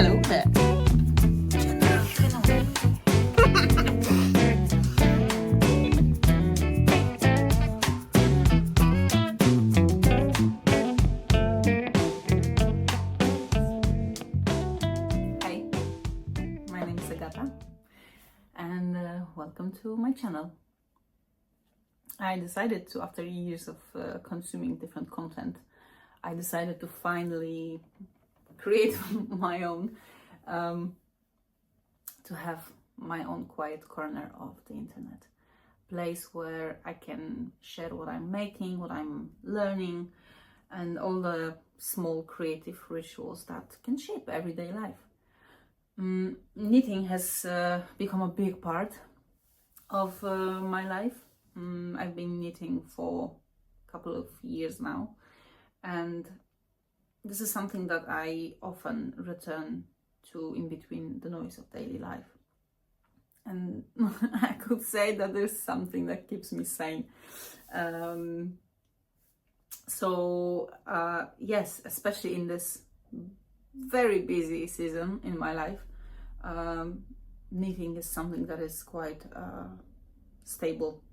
Hello there. Hi, my name is Agata and welcome to my channel. I decided to, after years of consuming different content, I decided to finally create my own, to have my own quiet corner of the internet, place where I can share what I'm making, what I'm learning, and all the small creative rituals that can shape everyday life. Knitting has become a big part of my life. I've been knitting for a couple of years now, and this is something that I often return to in between the noise of daily life. And I could say that there's something that keeps me sane. Yes, especially in this very busy season in my life, knitting is something that is quite stable.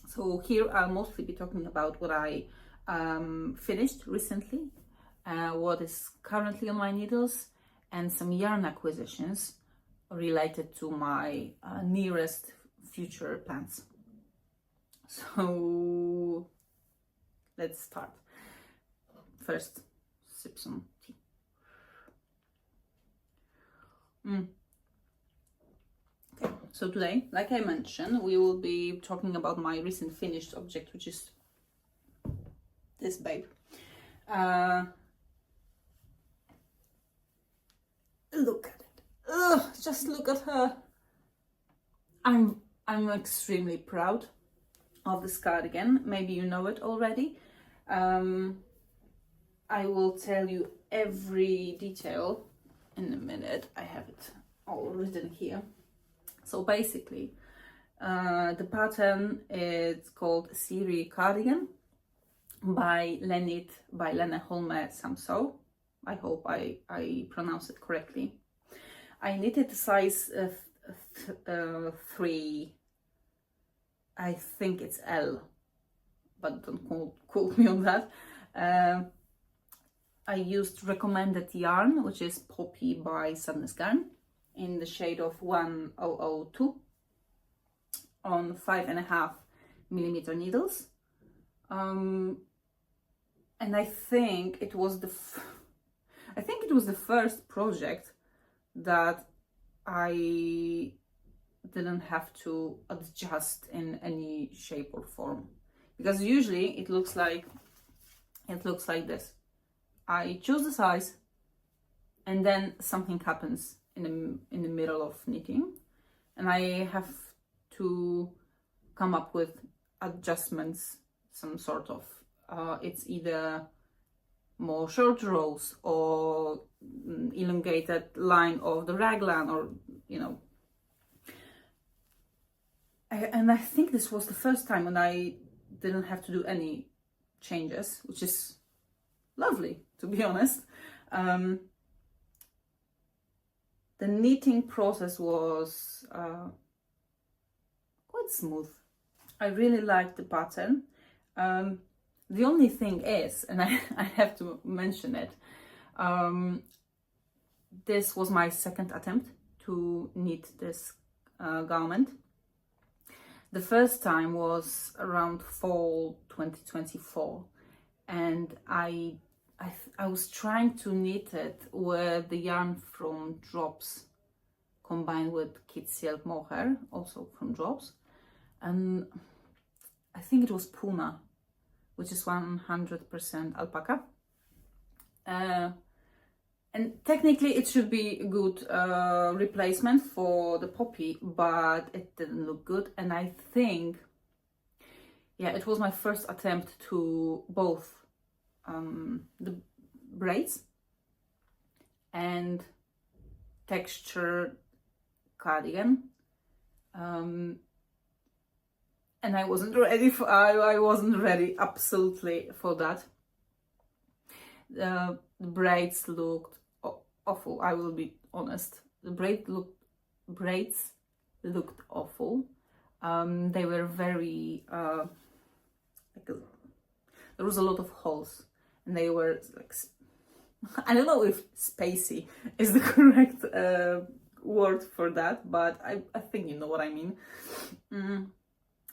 So here I'll mostly be talking about what I finished recently, what is currently on my needles, and some yarn acquisitions related to my nearest future plans. So let's start. First, sip some tea. Okay, so today, like I mentioned, we will be talking about my recent finished object, which is this babe. Look at it. Ugh, just look at her. I'm extremely proud of this cardigan. Maybe you know it already. I will tell you every detail in a minute. I have it all written here. So basically, the pattern is called Siri Cardigan by Lene, Holme, Samsøe. I hope I pronounce it correctly. I knitted size 3, I think it's L, but don't quote me on that. I used recommended yarn, which is Poppy by Sandness Garn, in the shade of 1002 on 5.5mm needles. And I think it was the first project that I didn't have to adjust in any shape or form, because usually it looks like this. I choose the size and then something happens in the middle of knitting, and I have to come up with adjustments, some sort of it's either more short rows or elongated line of the raglan, or and I think this was the first time when I didn't have to do any changes, which is lovely, to be honest. The knitting process was quite smooth. I really liked the pattern. The only thing is, and I have to mention it, this was my second attempt to knit this garment. The first time was around fall 2024, and I was trying to knit it with the yarn from Drops combined with Kit Silk Mohair, also from Drops, and I think it was Puna, which is 100% alpaca. And technically it should be a good replacement for the Poppy, but it didn't look good. And I think, yeah, it was my first attempt to both the braids and texture cardigan. And I wasn't ready for, I wasn't ready absolutely for that. The braids looked awful. I will be honest. The braids looked awful. They were very there was a lot of holes, and they were like, I don't know if spacey is the correct word for that, but I think you know what I mean.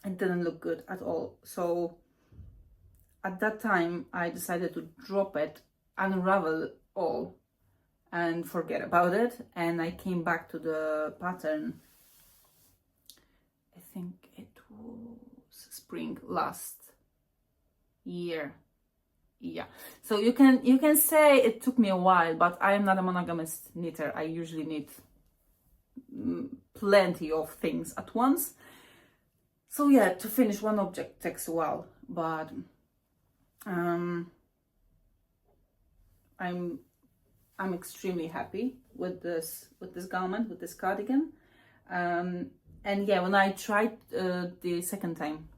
It didn't look good at all. So at that time I decided to drop it, unravel it all, and forget about it. And I came back to the pattern, I think it was spring last year. Yeah, so you can say it took me a while, but I am not a monogamous knitter. I usually knit plenty of things at once. So yeah, to finish one object takes a while, but I'm extremely happy with this garment, with this cardigan. And yeah, when I tried the second time,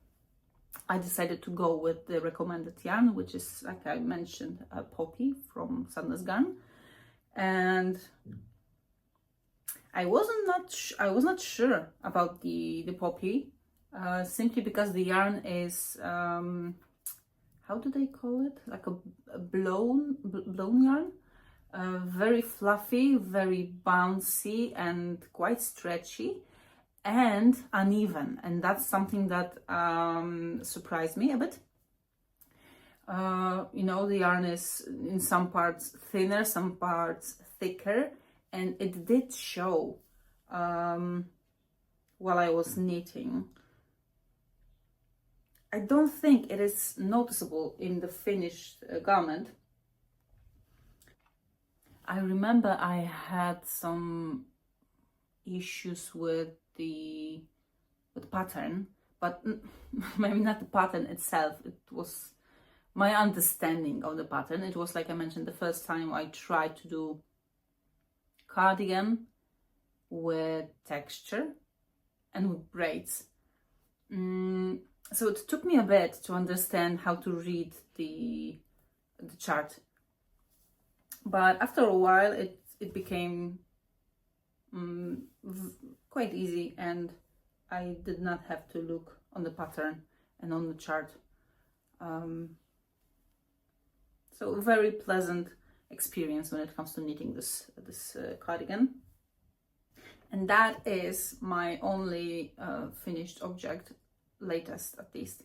I decided to go with the recommended yarn, which is, like I mentioned, a poppy from Sandness Garn. And I was not sure about the poppy, simply because the yarn is how do they call it? Like a blown yarn, very fluffy, very bouncy, and quite stretchy, and uneven, and that's something that surprised me a bit. You know, the yarn is in some parts thinner, some parts thicker, and it did show while I was knitting. I don't think it is noticeable in the finished garment. I remember I had some issues with the pattern, but maybe not the pattern itself. It was my understanding of the pattern. It was, like I mentioned, the first time I tried to do cardigan with texture and with braids. So it took me a bit to understand how to read the chart, but after a while it became quite easy, and I did not have to look on the pattern and on the chart. So a very pleasant experience when it comes to knitting this cardigan. And that is my only finished object, latest at least.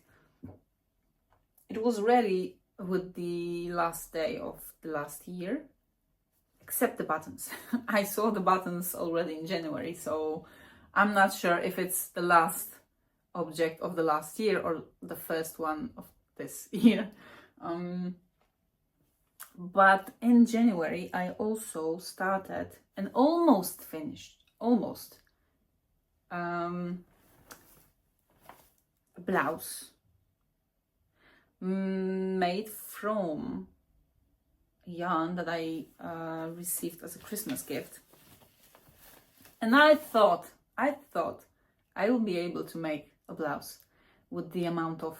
It was ready with the last day of the last year, except the buttons. I saw the buttons already in January, so I'm not sure if it's the last object of the last year or the first one of this year. But in January I also started and almost finished, a blouse made from yarn that I received as a Christmas gift. And I thought I will be able to make a blouse with the amount of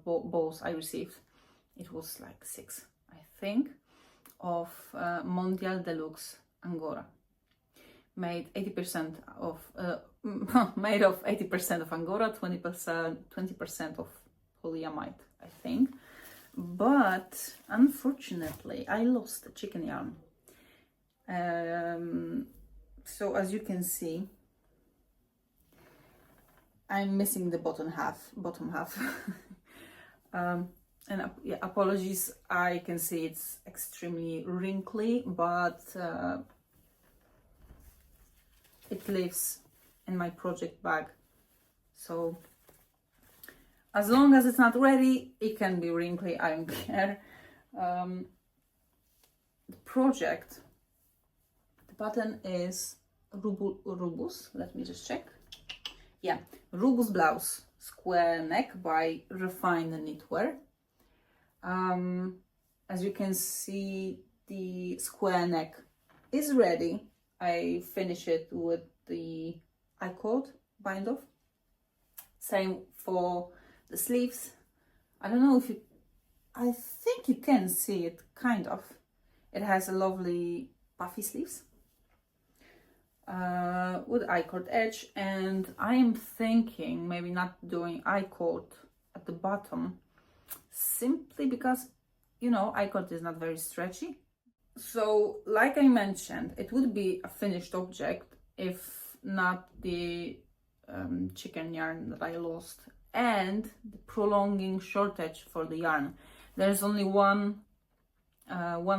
balls I received. It was like 6, I think, of Mondial Deluxe Angora, made 80% of made of 80% of Angora, 20% of polyamide, I think. But unfortunately I lost the chicken yarn. So as you can see, I'm missing the bottom half. And yeah, apologies, I can see it's extremely wrinkly, but it lives in my project bag, so as long as it's not ready, it can be wrinkly, I don't care. The project, the pattern is Rubus, let me just check. Yeah, Rubus Blouse, square neck by Refined Knitwear. As you can see, the square neck is ready. I finish it with the I-cord bind off. Same for the sleeves. I don't know if I think you can see it, kind of. It has a lovely puffy sleeves with I-cord edge, and I am thinking maybe not doing I-cord at the bottom, simply because, you know, I-cord is not very stretchy. So like I mentioned, it would be a finished object if not the chicken yarn that I lost and the prolonging shortage for the yarn. There's only one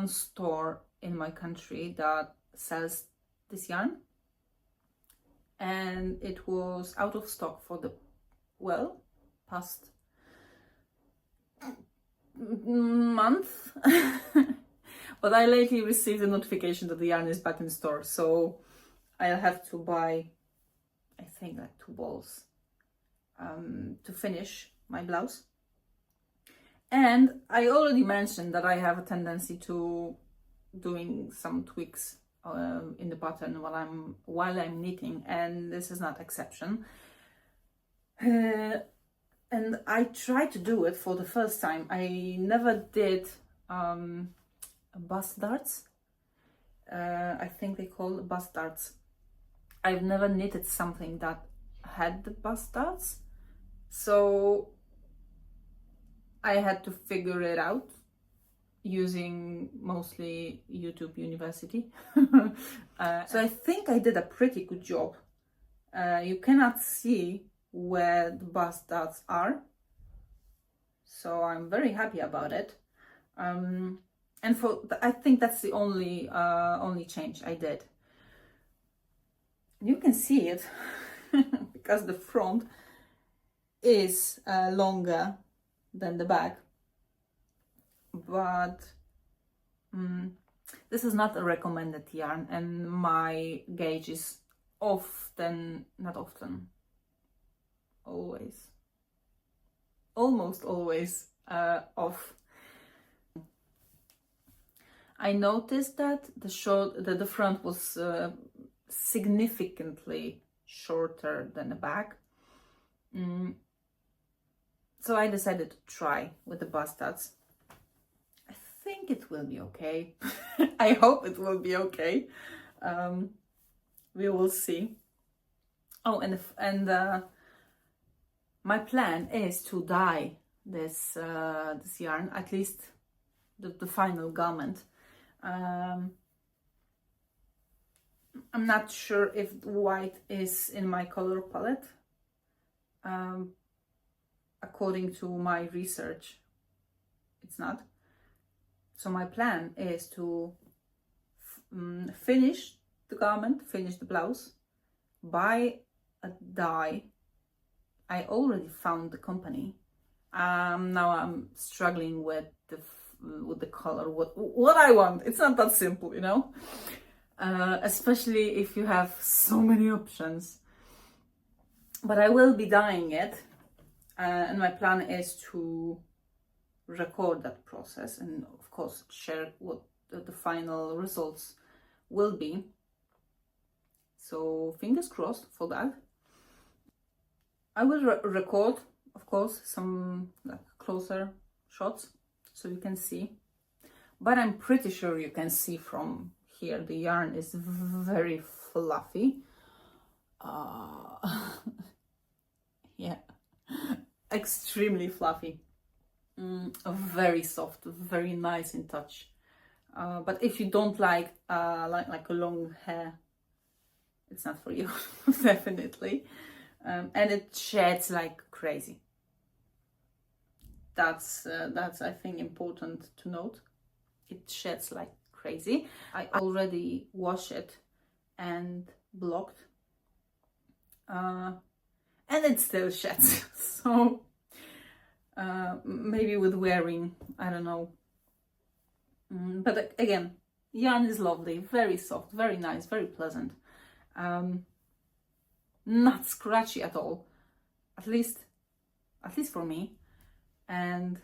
store in my country that sells this yarn, and it was out of stock for the past month. But I lately received a notification that the yarn is back in store, so I'll have to buy, I think, like 2 balls to finish my blouse. And I already mentioned that I have a tendency to doing some tweaks in the pattern while I'm knitting, and this is not exception. And I tried to do it for the first time. I never did bust darts. I think they call bust darts. I've never knitted something that had the bust darts, so I had to figure it out using mostly YouTube University. So I think I did a pretty good job. You cannot see where the bust darts are, so I'm very happy about it. And I think that's the only change I did. You can see it because the front is longer than the back, but this is not a recommended yarn, and my gauge is almost always off. I noticed that the front was significantly shorter than the back. So I decided to try with the bust darts. I think it will be okay. I hope it will be okay. We will see. Oh, and my plan is to dye this yarn, at least the final garment. I'm not sure if white is in my color palette. According to my research, it's not. So my plan is to finish the garment, finish the blouse, buy a dye. I already found the company. Now I'm struggling with the color, what I want. It's not that simple, you know, especially if you have so many options. But I will be dyeing it, and my plan is to record that process and of course share what the final results will be. So fingers crossed for that. I will record, of course, some like closer shots so you can see, but I'm pretty sure you can see from here the yarn is very fluffy. Yeah, extremely fluffy, very soft, very nice in touch. But if you don't like a long hair, it's not for you. Definitely. And it sheds like crazy. That's I think important to note. It sheds like crazy. I already washed it and blocked, and it still sheds. So maybe with wearing, I don't know. But again, yarn is lovely, very soft, very nice, very pleasant. Not scratchy at all, at least for me. And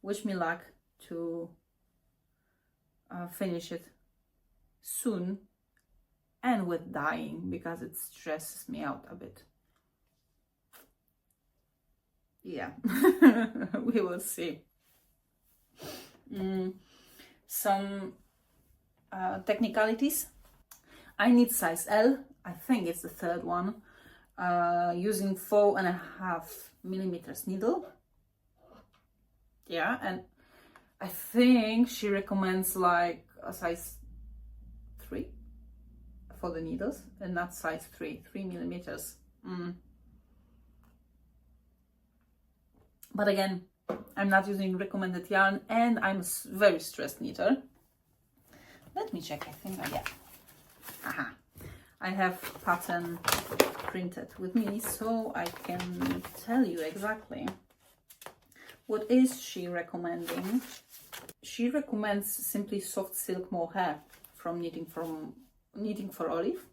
wish me luck to finish it soon, and with dyeing, because it stresses me out a bit. Yeah. We will see. Some technicalities. I need size L, I think it's the third one, using 4.5 millimeters needle. Yeah, and I think she recommends like a size 3 for the needles, and not size 3 millimeters. But again, I'm not using recommended yarn, and I'm a very stressed knitter. Let me check, I think yeah. Aha. I have pattern printed with me, so I can tell you exactly what is she recommending. She recommends simply soft silk mohair from Knitting for Olive,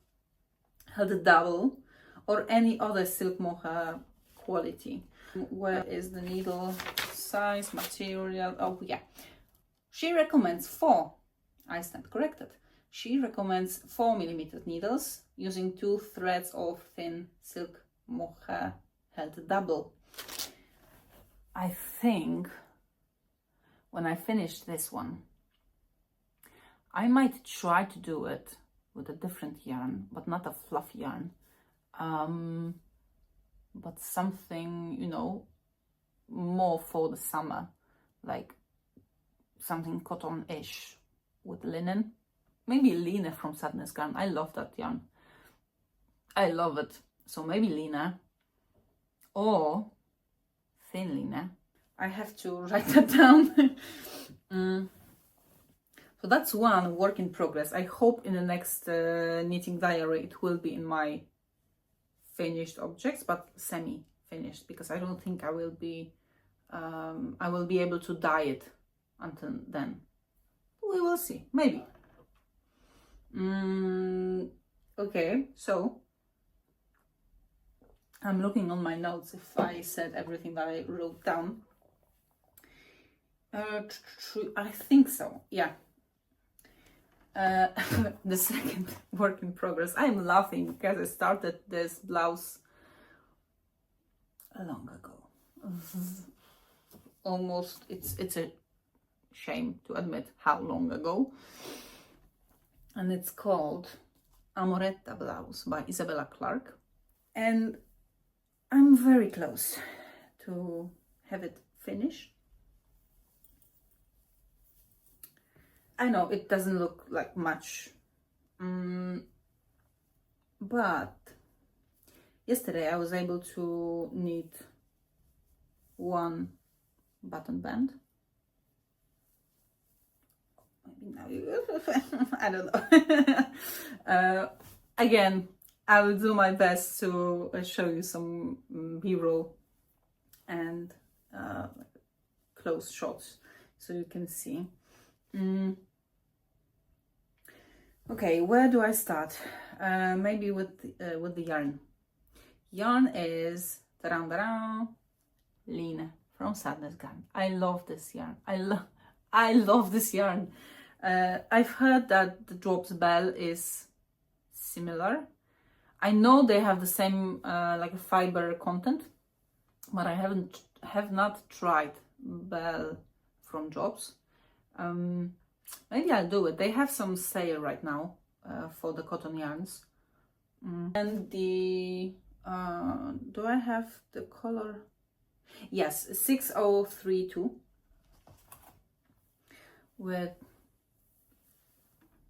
held double, or any other silk mohair quality. Where is the needle size, material? Oh yeah, she recommends 4. I stand corrected. She recommends 4 millimeter needles using 2 threads of thin silk mohair held double. I think when I finish this one, I might try to do it with a different yarn, but not a fluffy yarn, but something, you know, more for the summer, like something cotton-ish with linen. Maybe Lene from Sandness Garn. I love that yarn. I love it. So maybe Lene or thin Lene. I have to write that down. So that's one work in progress. I hope in the next knitting diary it will be in my finished objects, but semi-finished, because I don't think I will be able to dye it until then. We will see, maybe. Okay, so I'm looking on my notes if I said everything that I wrote down. I think so, yeah. The second work in progress. I'm laughing because I started this blouse long ago. Almost, it's a shame to admit how long ago. And it's called Amoretta Blouse by Isabella Clarke. And I'm very close to have it finished. I know it doesn't look like much, but yesterday I was able to knit one button band. Maybe now you, I don't know. Again, I will do my best to show you some B-roll and close shots so you can see. Okay, where do I start? Maybe with the yarn. Yarn is Lene from Sandness Garn. I love this yarn. I love this yarn. I've heard that the Drops Bell is similar. I know they have the same like a fiber content, but I have not tried Bell from Drops. Maybe I'll do it. They have some sale right now for the cotton yarns. And the do I have the color? Yes, 6032 with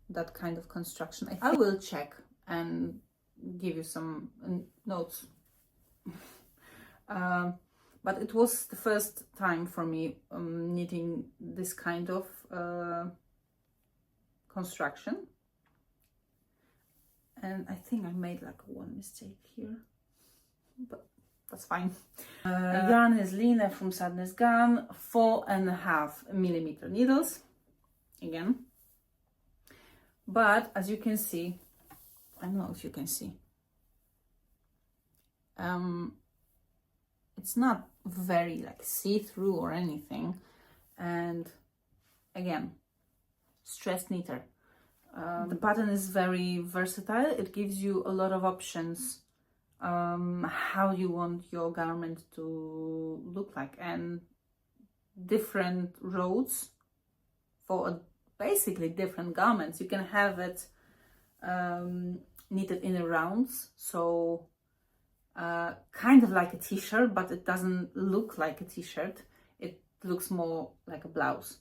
that kind of construction. I will check and give you some notes. But it was the first time for me knitting this kind of construction. And I think I made like one mistake here, but that's fine. Yarn is Lene from Sandness Garn, 4.5 millimeter needles, again. But as you can see, I don't know if you can see, it's not very like see-through or anything. And again, stressed knitter. The pattern is very versatile. It gives you a lot of options how you want your garment to look like, and different roads for basically different garments. You can have it knitted in rounds, so kind of like a t-shirt, but it doesn't look like a t-shirt. It looks more like a blouse.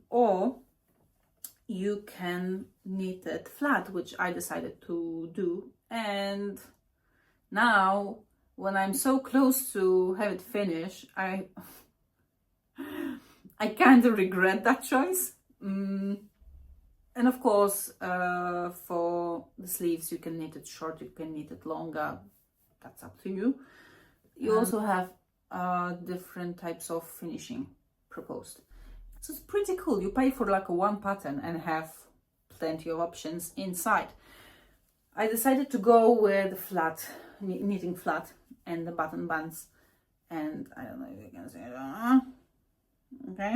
Or you can knit it flat, which I decided to do. And now, when I'm so close to have it finished, I kind of regret that choice. And of course, for the sleeves, you can knit it short, you can knit it longer. That's up to you. You also have different types of finishing proposed. So it's pretty cool. You pay for like one pattern and have plenty of options inside. I decided to go with flat, knitting flat, and the button bands. And I don't know if you can see it. Okay,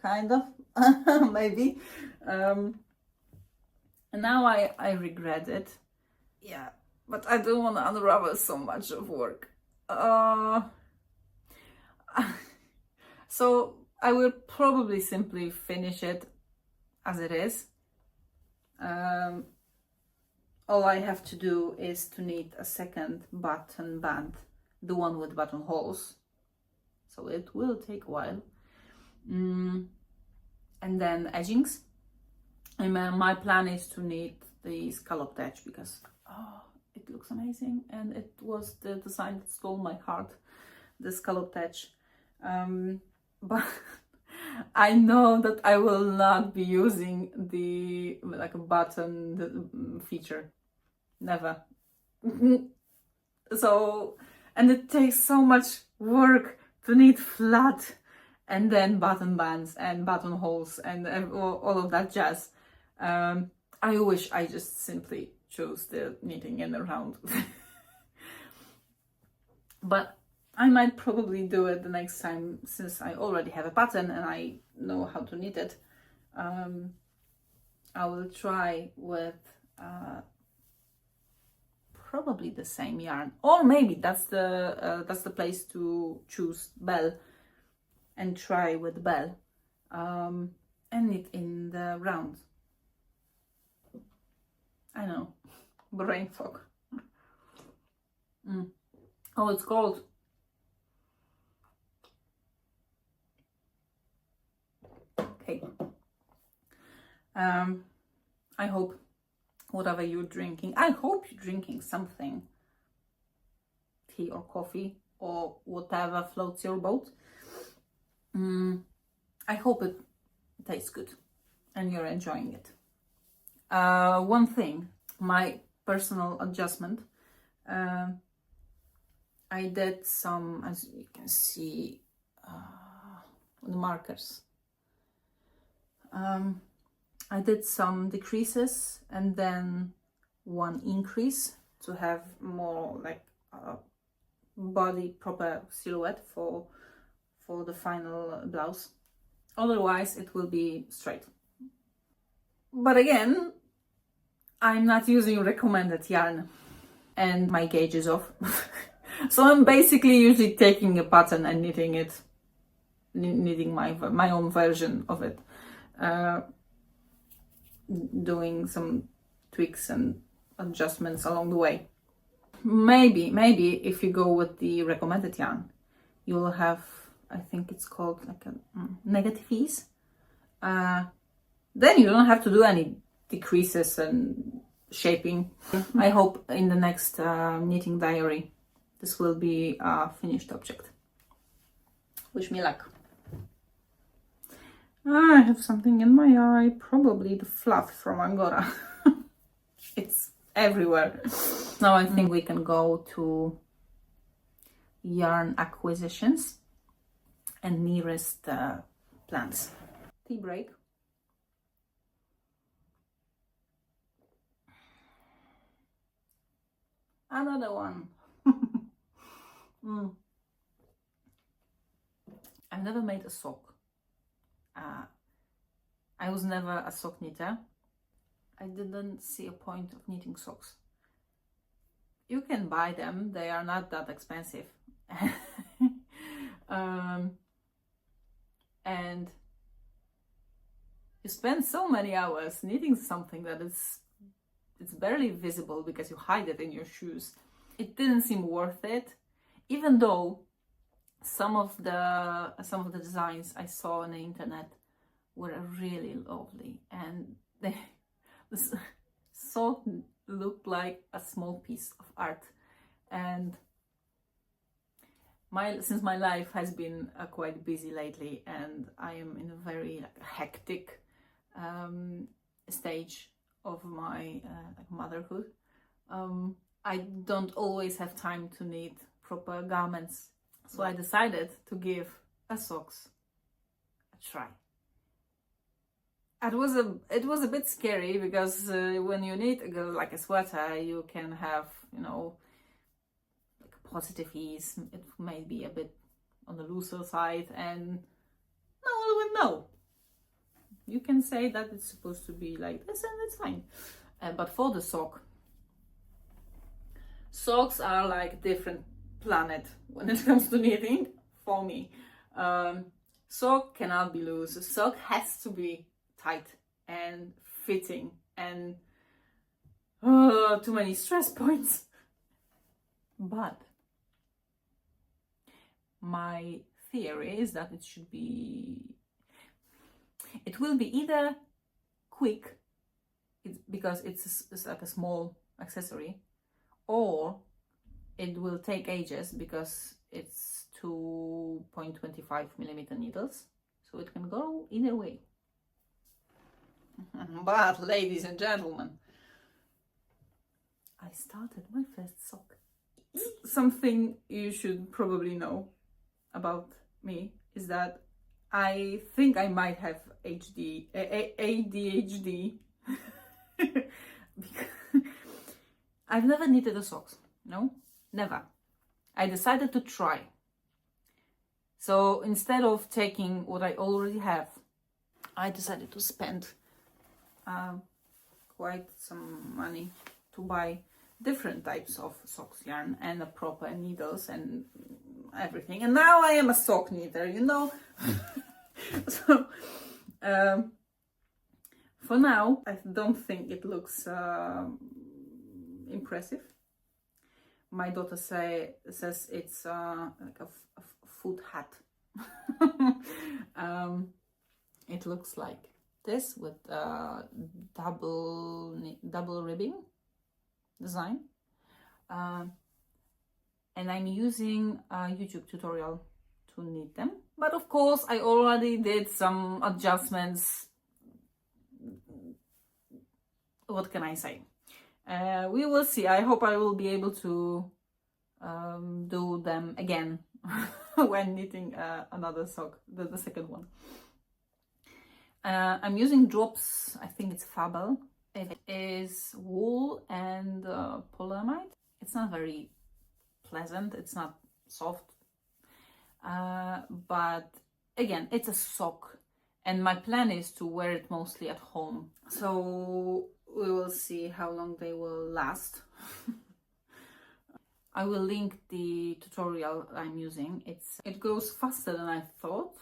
kind of, maybe. And now I regret it. Yeah, but I don't want to unravel so much of work. So I will probably simply finish it as it is. All I have to do is to knit a second button band, the one with buttonholes. So it will take a while. And then edgings. And my plan is to knit the scalloped edge because it looks amazing, and it was the design that stole my heart, the scalloped edge. But I know that I will not be using the like a button feature, never. So, and it takes so much work to knit flat and then button bands and buttonholes and all of that jazz. I wish I just simply chose the knitting in a round. But I might probably do it the next time, since I already have a pattern and I know how to knit it. I will try with probably the same yarn, or maybe that's the place to choose Bell and try with Bell and knit in the round. I know, brain fog. Oh, it's cold. Okay. I hope whatever you're drinking, I hope you're drinking something, tea or coffee or whatever floats your boat. I hope it tastes good and you're enjoying it. One thing, my personal adjustment, I did some, as you can see, the markers. I did some decreases and then one increase to have more like body proper silhouette for the final blouse. Otherwise it will be straight. But again, I'm not using recommended yarn and my gauge is off. So I'm basically usually taking a pattern and knitting it, knitting my own version of it. Doing some tweaks and adjustments along the way. Maybe if you go with the recommended yarn, you will have, I think it's called like a negative ease. Then you don't have to do any decreases and shaping. I hope in the next knitting diary this will be a finished object. Wish me luck. I have something in my eye, probably the fluff from Angora. It's everywhere. Now I think we can go to yarn acquisitions and nearest plants. Tea break. Another one. I've never made a sock. I was never a sock knitter. I didn't see a point of knitting socks. You can buy them, they are not that expensive. And you spend so many hours knitting something that it's barely visible because you hide it in your shoes. It didn't seem worth it, even though some of the designs I saw on the internet were really lovely, and the sock looked like a small piece of art. And since my life has been quite busy lately, and I am in a very hectic stage of my motherhood, I don't always have time to knit proper garments. So I decided to give a socks a try. It was a bit scary because when you knit like a sweater, you can have, you know, like a positive ease. It may be a bit on the looser side, and no one will know. You can say that it's supposed to be like this, and it's fine. But for the sock, socks are like different planet when it comes to knitting for me. Sock cannot be loose. Sock has to be tight and fitting, and too many stress points. But my theory is that it will be either quick, because it's like a small accessory, or it will take ages because it's 2.25mm needles, so it can go either way. But ladies and gentlemen, I started my first sock. Something you should probably know about me is that I think I might have ADHD. I've never knitted a socks. No, never. I decided to try. So instead of taking what I already have, I decided to spend quite some money to buy different types of socks yarn and proper needles and everything. And now I am a sock knitter, you know. So for now, I don't think it looks impressive. My daughter says it's like a food hat. It looks like this with double ribbing design, and I'm using a YouTube tutorial to knit them. But of course, I already did some adjustments. What can I say? We will see. I hope I will be able to do them again when knitting another sock, the second one. I'm using drops. I think it's Fable. It is wool and polyamide. It's not very pleasant. It's not soft. But again, it's a sock, and my plan is to wear it mostly at home. So we will see how long they will last. I will link the tutorial I'm using. It goes faster than I thought,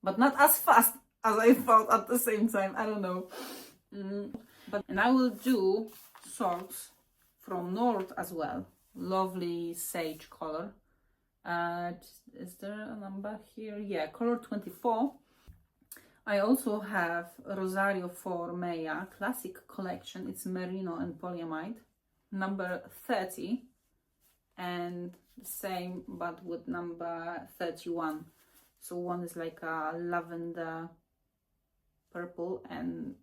but not as fast as I thought at the same time. I don't know. And I will do socks from North as well. Lovely sage color. Is there a number here? Yeah, color 24. I also have Rosario for Maya classic collection. It's merino and polyamide, number 30, and the same but with number 31. So one is like a lavender purple, and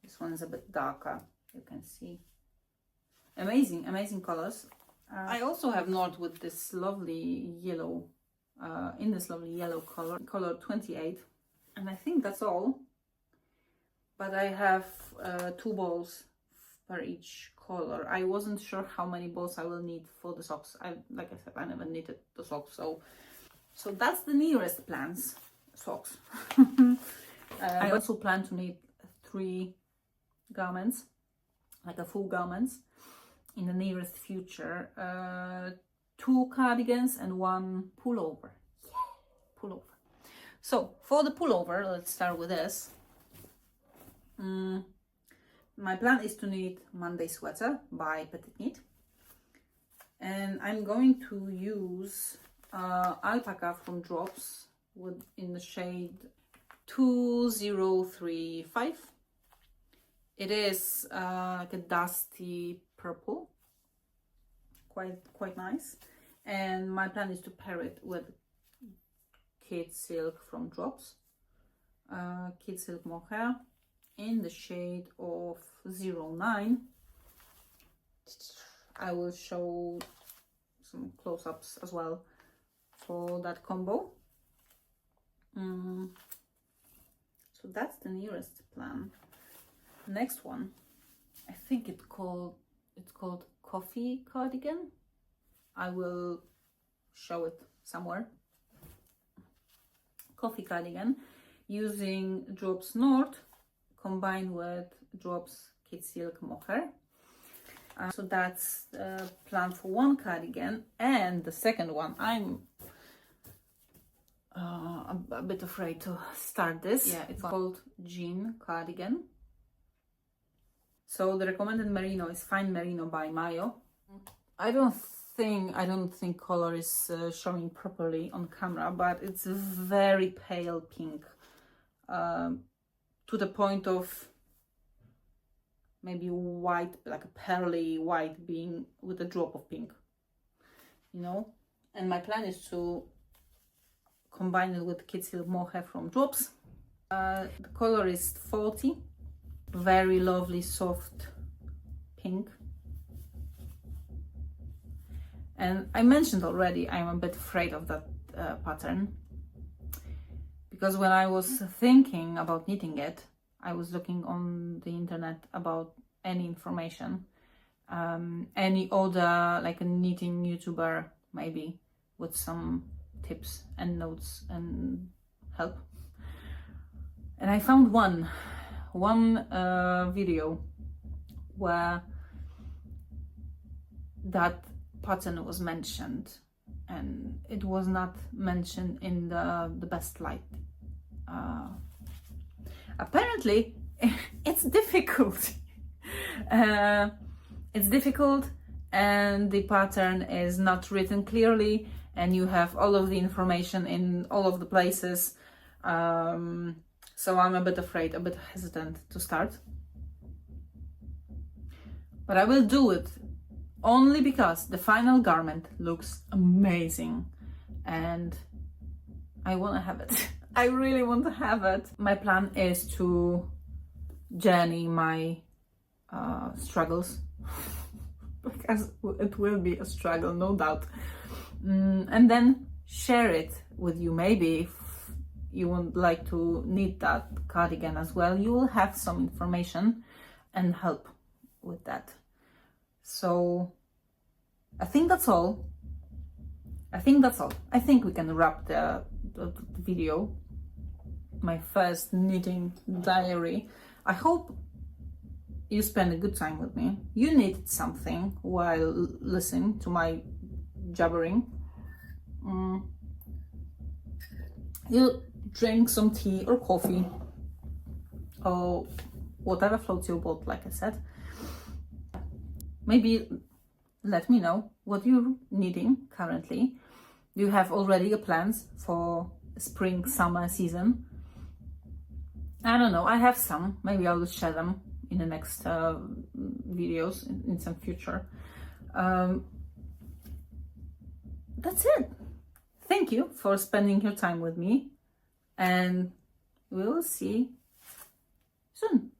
this one is a bit darker. You can see amazing colors. I also have North with this lovely yellow, in this lovely yellow color 28, and I think that's all. But I have 2 balls per each color. I wasn't sure how many balls I will need for the socks. Like I said, I never knitted the socks, so that's the nearest plans socks. I also plan to knit 3 garments, like a full garments, in the nearest future. 2 cardigans and 1 pullover. Yeah, pullover. So for the pullover, let's start with this. My plan is to knit Monday Sweater by Petit Knit, and I'm going to use alpaca from Drops in the shade 2035. It is like a dusty purple, quite nice, and my plan is to pair it with Kid Silk from Drops, Kid Silk Mohair in the shade of 09. I will show some close-ups as well for that combo. So that's the nearest plan. Next one, I think it's called Coffee Cardigan. I will show it somewhere. Coffee Cardigan using Drops North combined with Drops Kid Silk Mohair. So that's the plan for one cardigan, and the second one, I'm a bit afraid to start this. Yeah, it's called Jean Cardigan. So the recommended merino is Fine Merino by Mayo. I don't think color is showing properly on camera, but it's a very pale pink, to the point of maybe white, like a pearly white being with a drop of pink, you know. And my plan is to combine it with Kid Silk Mohair from Drops. The color is 40, very lovely soft pink. And I mentioned already I'm a bit afraid of that pattern, because when I was thinking about knitting it, I was looking on the internet about any information, any other like a knitting YouTuber maybe with some tips and notes and help. And I found one video where that pattern was mentioned, and it was not mentioned in the best light. Apparently it's difficult. It's difficult, and the pattern is not written clearly, and you have all of the information in all of the places. So I'm a bit afraid, a bit hesitant to start. But I will do it only because the final garment looks amazing and I want to have it. I really want to have it. My plan is to journey my struggles because it will be a struggle, no doubt, and then share it with you. Maybe if you would like to knit that cardigan as well, you will have some information and help with that. So I think that's all. I think we can wrap the video, my first knitting diary. I hope you spend a good time with me. You knitted something while listening to my jabbering. You drink some tea or coffee or whatever floats your boat, like I said. Maybe let me know what you're knitting currently. Do you have already plans for spring, summer season? I don't know, I have some. Maybe I will share them in the next videos in some future. That's it. Thank you for spending your time with me, and we will see soon.